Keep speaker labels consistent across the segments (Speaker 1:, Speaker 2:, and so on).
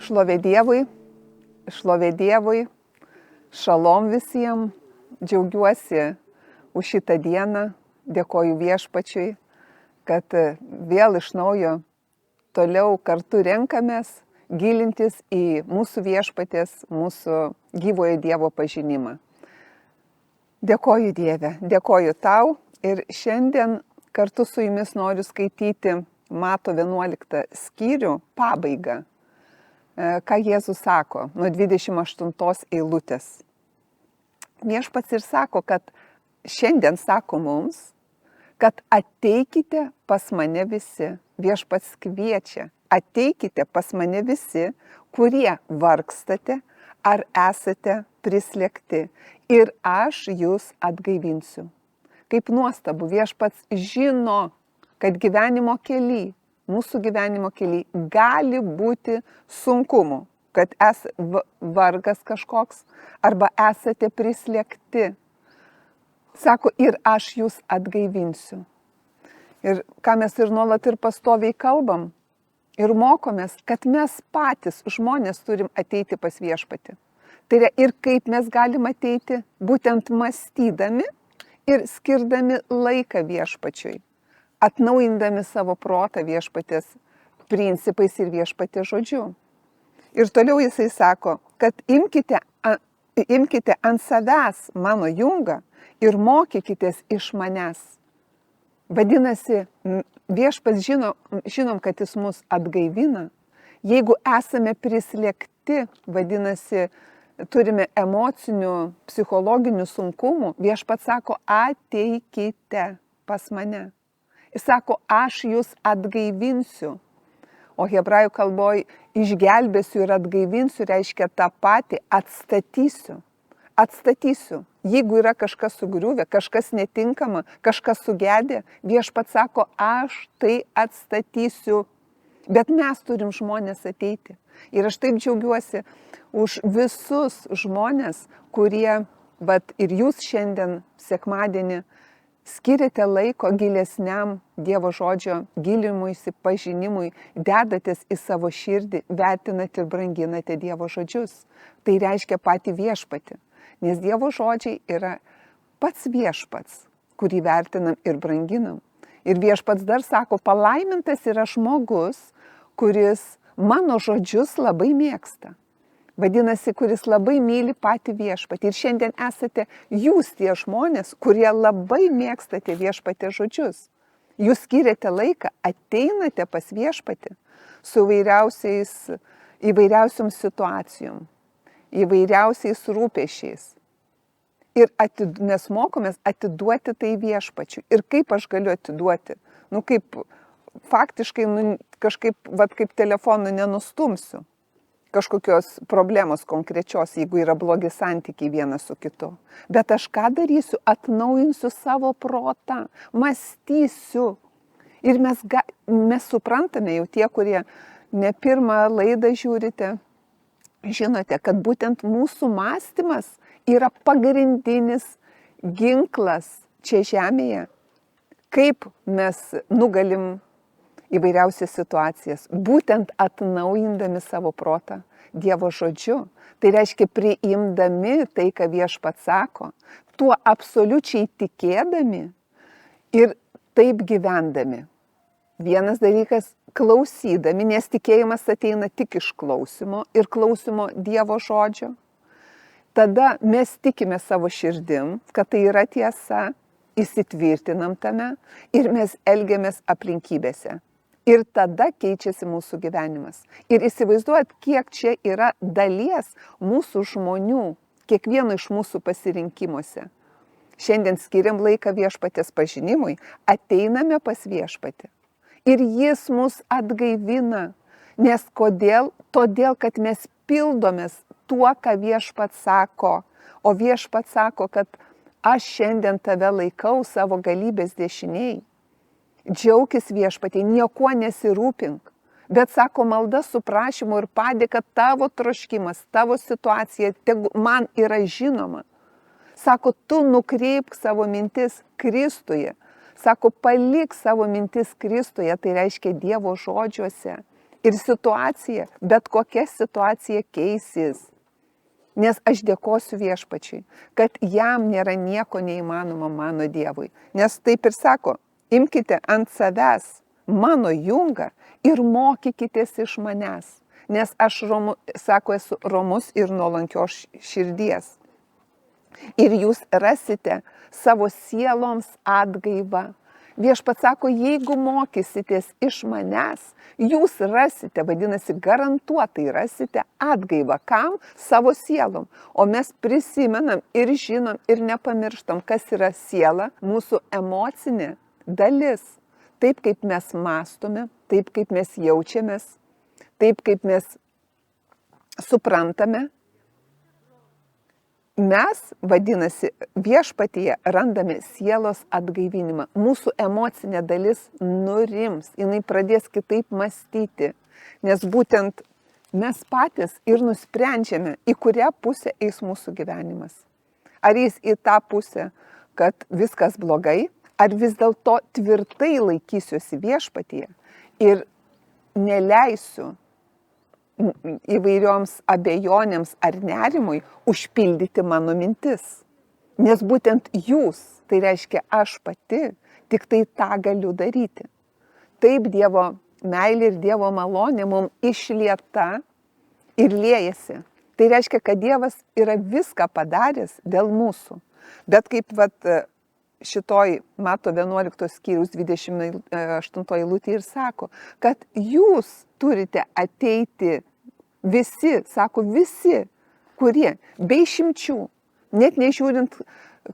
Speaker 1: Šlovė Dievui, šalom visiems, džiaugiuosi už šitą dieną, dėkoju Viešpačiui, kad vėl iš naujo toliau kartu renkamės gilintis į mūsų Viešpatės, mūsų gyvojo Dievo pažinimą. Dėkoju Dieve, dėkoju tau ir šiandien kartu su jumis noriu skaityti Mato 11 skyrių pabaigą. Ką Jėzus sako nuo 28 eilutės. Viešpats ir sako, kad šiandien sako mums, kad ateikite pas mane visi. Viešpats kviečia, ateikite pas mane visi, kurie vargstate ar esate prislėgti, ir aš jūs atgaivinsiu. Kaip nuostabu, Viešpats žino, kad gyvenimo kely, mūsų gyvenimo kely gali būti sunkumų, kad vargas kažkoks arba esate prislėgti. Sako, ir aš jūs atgaivinsiu. Ir ką mes ir nuolat ir pastoviai kalbam ir mokomės, kad mes patys žmonės turim ateiti pas Viešpatį. Tai yra ir kaip mes galim ateiti, būtent mąstydami ir skirdami laiką Viešpačiui, atnaujindami savo protą Viešpatės principais ir Viešpatės žodžiu. Ir toliau jisai sako, kad imkite ant savęs mano jungą ir mokykitės iš manęs. Vadinasi, Viešpats žinom, kad jis mus atgaivina. Jeigu esame prislėgti, vadinasi, turime emocinių, psichologinių sunkumų, Viešpats sako, ateikite pas mane. Jis sako, aš jūs atgaivinsiu. O hebrajų kalboje išgelbėsiu ir atgaivinsiu reiškia tą patį atstatysiu. Atstatysiu. Jeigu yra kažkas sugriuvę, kažkas netinkama, kažkas sugedė, Viešpats sako, aš tai atstatysiu. Bet mes turim žmonės ateiti. Ir aš taip džiaugiuosi už visus žmonės, kurie, ir jūs šiandien, sekmadienį, skiriate laiko gilesniam Dievo žodžio gilimuisi, pažinimui, dedatės į savo širdį, vertinate ir branginate Dievo žodžius. Tai reiškia patį Viešpatį. Nes Dievo žodžiai yra pats Viešpats, kurį vertinam ir branginam. Ir Viešpats dar sako, palaimintas yra žmogus, kuris mano žodžius labai mėgsta. Vadinasi, kuris labai myli patį Viešpatį. Ir šiandien esate jūs tie žmonės, kurie labai mėgstate Viešpatį žodžius. Jūs skiriate laiką, ateinate pas Viešpatį su įvairiausiom situacijom, įvairiausiais rūpesčiais. Ir mes mokomės atiduoti tai Viešpačiui. Ir kaip aš galiu atiduoti? Kaip faktiškai kažkaip, kaip telefonu nenustumsiu kažkokios problemos konkrečios, jeigu yra blogi santykiai vienas su kitu. Bet aš ką darysiu? Atnaujinsiu savo protą, mąstysiu. Ir mes suprantame jau tie, kurie ne pirmą laidą žiūrite, žinote, kad būtent mūsų mąstymas yra pagrindinis ginklas čia žemėje. Kaip mes nugalim įvairiausias situacijas, būtent atnaujindami savo protą Dievo žodžiu. Tai reiškia priimdami tai, ką Viešpats sako, tuo absoliučiai tikėdami ir taip gyvendami. Vienas dalykas klausydami, nes tikėjimas ateina tik iš klausimo ir klausimo Dievo žodžio. Tada mes tikime savo širdim, kad tai yra tiesa, įsitvirtinam tame ir mes elgiamės aplinkybėse. Ir tada keičiasi mūsų gyvenimas. Ir įsivaizduojat, kiek čia yra dalies mūsų žmonių, kiekvieno iš mūsų pasirinkimuose. Šiandien skiriam laiką Viešpatės pažinimui, ateiname pas Viešpatį. Ir jis mus atgaivina. Nes kodėl? Todėl, kad mes pildomės tuo, ką Viešpats sako. O Viešpats sako, kad aš šiandien tave laikau savo galybės dešiniai. Džiaukis Viešpatie, niekuo nesirūpink. Bet sako, malda su prašymu ir padėka tavo troškimas, tavo situacija man yra žinoma. Sako, tu nukreipk savo mintis Kristuje. Sako, palik savo mintis Kristuje, tai reiškia Dievo žodžiuose. ir situacija, bet kokia situacija keisis. Nes aš dėkosiu viešpačiui, kad jam nėra nieko neįmanoma mano Dievui. Nes taip ir sako, imkite ant savęs mano jungą ir mokykitės iš manęs. Nes aš, esu romus ir nuolankios širdies. Ir jūs rasite savo sieloms atgaivą. Viešpats sako, jeigu mokysitės iš manęs, jūs rasite, vadinasi, garantuotai rasite atgaivą. Kam? Savo sielom. O mes prisimenam ir žinom ir nepamirštam, kas yra siela, mūsų emocinė dalis. Taip, kaip mes mąstome, taip, kaip mes jaučiamės, taip, kaip mes suprantame. Mes, vadinasi, viešpatyje randame sielos atgaivinimą. Mūsų emocinė dalis nurims, jinai pradės kitaip mąstyti, nes būtent mes patys ir nusprendžiame, į kurią pusę eis mūsų gyvenimas. Ar jis į tą pusę, kad viskas blogai, ar vis dėlto tvirtai laikysiuosi viešpatyje ir neleisiu įvairioms abejonėms ar nerimui užpildyti mano mintis. Nes būtent jūs, tai reiškia aš pati, tik tai tą galiu daryti. Taip Dievo meilė ir Dievo malonė mums išlieta ir liejasi. Tai reiškia, kad Dievas yra viską padaręs dėl mūsų. Bet kaip šitoj Mato 11 skyrius 28 eilutė ir sako, kad jūs turite ateiti visi, sako visi, kurie be išimčių, net nežiūrint,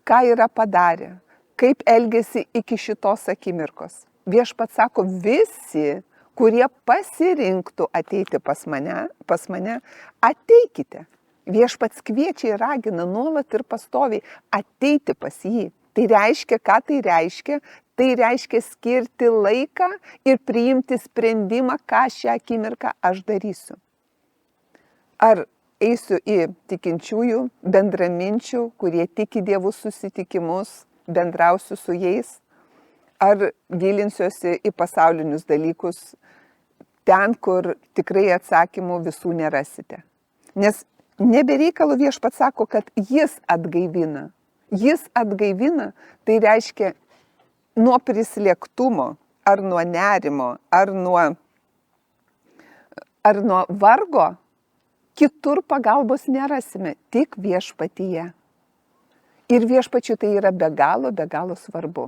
Speaker 1: ką yra padarę, kaip elgėsi iki šitos akimirkos. Viešpats sako, visi, kurie pasirinktų ateiti pas mane, ateikite. Viešpats kviečia ir ragina nuolat ir pastoviai ateiti pas jį. Tai reiškia, ką tai reiškia? Tai reiškia skirti laiką ir priimti sprendimą, ką šią akimirką aš darysiu. Ar eisiu į tikinčiųjų, bendraminčių, kurie tiki Dievų susitikimus, bendrausiu su jais, ar gilinsiuosi į pasaulinius dalykus, ten, kur tikrai atsakymų visų nerasite. Nes nebereikalo viešpats sako, kad jis atgaivina. Jis atgaivina, tai reiškia nuo prislėgtumo, ar nuo nerimo, ar nuo vargo, kitur pagalbos nerasime, tik viešpatyje. Ir viešpačiui tai yra be galo svarbu.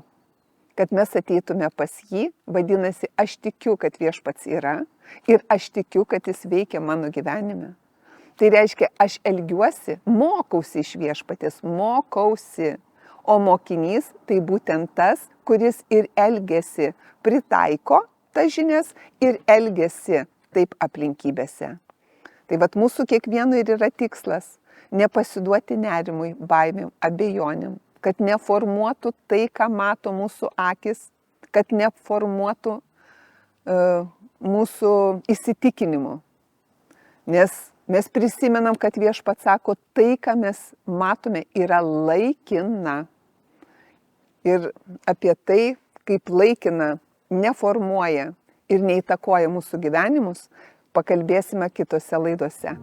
Speaker 1: Kad mes ateitume pas jį, vadinasi, aš tikiu, kad viešpats yra ir aš tikiu, kad jis veikia mano gyvenime. Tai reiškia, aš elgiuosi, mokausi iš viešpatės, mokausi. O mokinys tai būtent tas, kuris ir elgiasi, pritaiko tas žinias ir elgiasi taip aplinkybėse. Tai mūsų kiekvieno ir yra tikslas nepasiduoti nerimui, baimėm, abejonėm, kad neformuotų tai, ką mato mūsų akis, kad neformuotų mūsų įsitikinimu. Nes mes prisimenam, kad viešpats sako, tai, ką mes matome, yra laikina. Ir apie tai, kaip laikina neformuoja ir neįtakoja mūsų gyvenimus, pakalbėsime kitose laidose.